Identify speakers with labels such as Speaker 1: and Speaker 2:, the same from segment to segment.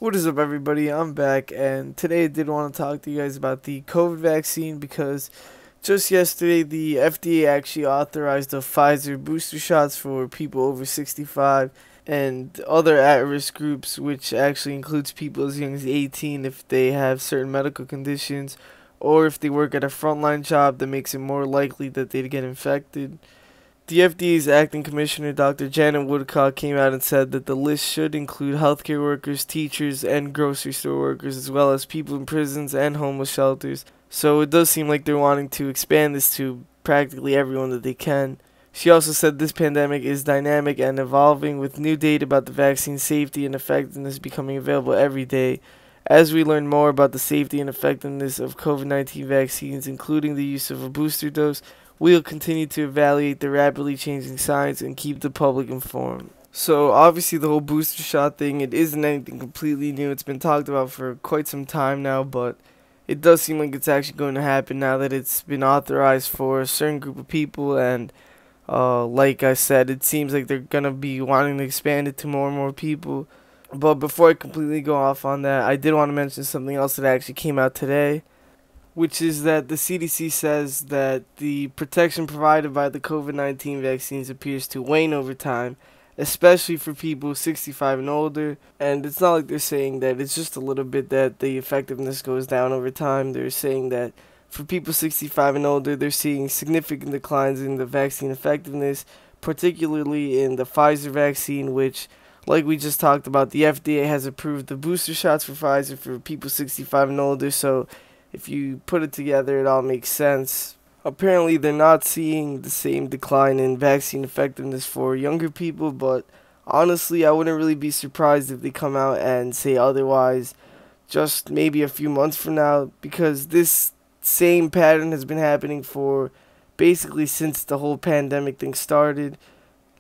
Speaker 1: What is up, everybody? I'm back, and today I did want to talk to you guys about the COVID vaccine because just yesterday the FDA actually authorized the Pfizer booster shots for people over 65 and other at risk groups, which actually includes people as young as 18 if they have certain medical conditions or if they work at a frontline job that makes it more likely that they'd get infected. The FDA's acting commissioner, Dr. Janet Woodcock, came out and said that the list should include healthcare workers, teachers, and grocery store workers, as well as people in prisons and homeless shelters. So it does seem like they're wanting to expand this to practically everyone that they can. She also said this pandemic is dynamic and evolving, with new data about the vaccine's safety and effectiveness becoming available every day. As we learn more about the safety and effectiveness of COVID-19 vaccines, including the use of a booster dose, we'll continue to evaluate the rapidly changing science and keep the public informed. So obviously the whole booster shot thing, it isn't anything completely new. It's been talked about for quite some time now, but it does seem like it's actually going to happen now that it's been authorized for a certain group of people. And like I said, it seems like they're going to be wanting to expand it to more and more people. But before I completely go off on that, I did want to mention something else that actually came out today, which is that the CDC says that the protection provided by the COVID-19 vaccines appears to wane over time, especially for people 65 and older. And it's not like they're saying that it's just a little bit that the effectiveness goes down over time. They're saying that for people 65 and older, they're seeing significant declines in the vaccine effectiveness, particularly in the Pfizer vaccine, which, like we just talked about, the FDA has approved the booster shots for Pfizer for people 65 and older. So if you put it together, it all makes sense. Apparently, they're not seeing the same decline in vaccine effectiveness for younger people, but honestly, I wouldn't really be surprised if they come out and say otherwise just maybe a few months from now, because this same pattern has been happening for basically since the whole pandemic thing started.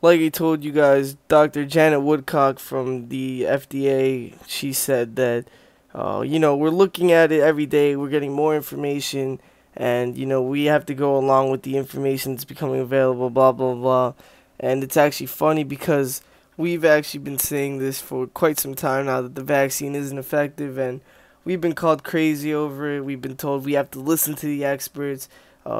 Speaker 1: Like I told you guys, Dr. Janet Woodcock from the FDA, she said that we're looking at it every day. We're getting more information, and we have to go along with the information that's becoming available. Blah blah blah. And it's actually funny because we've actually been saying this for quite some time now that the vaccine isn't effective, and we've been called crazy over it. We've been told we have to listen to the experts.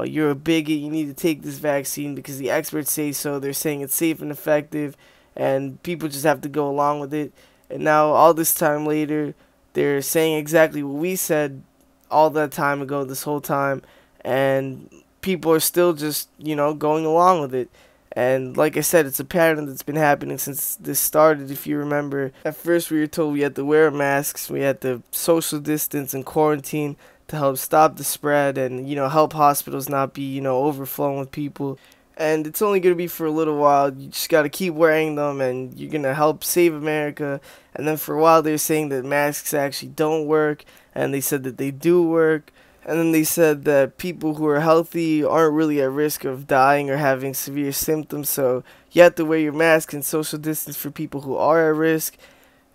Speaker 1: You're a bigot. You need to take this vaccine because the experts say so. They're saying it's safe and effective, and people just have to go along with it. And now, all this time later, they're saying exactly what we said all that time ago, this whole time, and people are still just, going along with it. And like I said, it's a pattern that's been happening since this started. If you remember, at first we were told we had to wear masks, we had to social distance and quarantine to help stop the spread and, help hospitals not be, overflowing with people. And it's only going to be for a little while. You just got to keep wearing them, and you're going to help save America. And then for a while, they're saying that masks actually don't work, and they said that they do work. And then they said that people who are healthy aren't really at risk of dying or having severe symptoms, so you have to wear your mask and social distance for people who are at risk.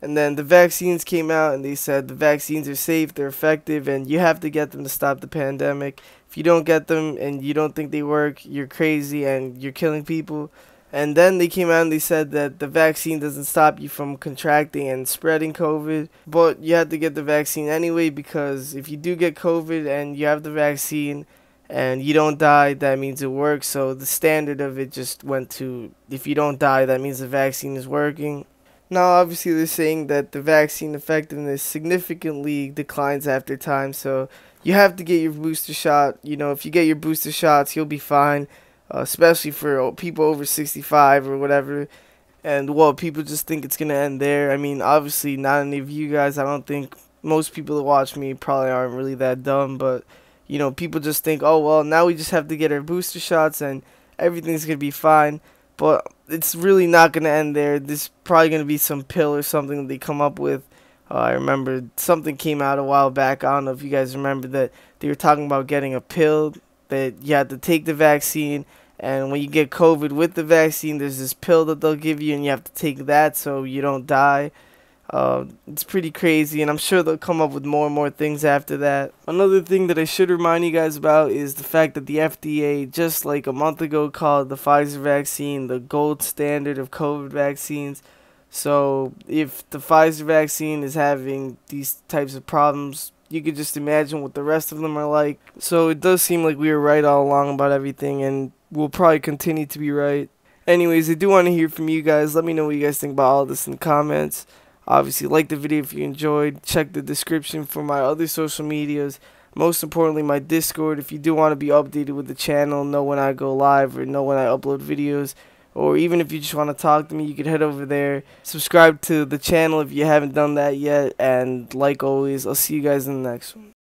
Speaker 1: And then the vaccines came out, and they said the vaccines are safe, they're effective, and you have to get them to stop the pandemic. If you don't get them and you don't think they work, you're crazy and you're killing people. And then they came out and they said that the vaccine doesn't stop you from contracting and spreading COVID, but you have to get the vaccine anyway, because if you do get COVID and you have the vaccine and you don't die, that means it works. So the standard of it just went to, if you don't die, that means the vaccine is working. Now, obviously, they're saying that the vaccine effectiveness significantly declines after time, so you have to get your booster shot. If you get your booster shots, you'll be fine, especially for people over 65 or whatever. And, well, people just think it's going to end there. I mean, obviously, not any of you guys. I don't think most people that watch me probably aren't really that dumb, but, people just think, oh, well, now we just have to get our booster shots and everything's going to be fine. But it's really not going to end there. There's probably going to be some pill or something that they come up with. I remember something came out a while back. I don't know if you guys remember that they were talking about getting a pill that you had to take the vaccine. And when you get COVID with the vaccine, there's this pill that they'll give you, and you have to take that so you don't die. It's pretty crazy, and I'm sure they'll come up with more and more things after that. Another thing that I should remind you guys about is the fact that the FDA, just like a month ago, called the Pfizer vaccine the gold standard of COVID vaccines. So if the Pfizer vaccine is having these types of problems, you could just imagine what the rest of them are like. So it does seem like we were right all along about everything, and we'll probably continue to be right. Anyways, I do want to hear from you guys. Let me know what you guys think about all this in the comments. Obviously, like the video if you enjoyed. Check the description for my other social medias. Most importantly, my Discord if you do want to be updated with the channel, know when I go live or know when I upload videos. Or even if you just want to talk to me, you can head over there. Subscribe to the channel if you haven't done that yet. And like always, I'll see you guys in the next one.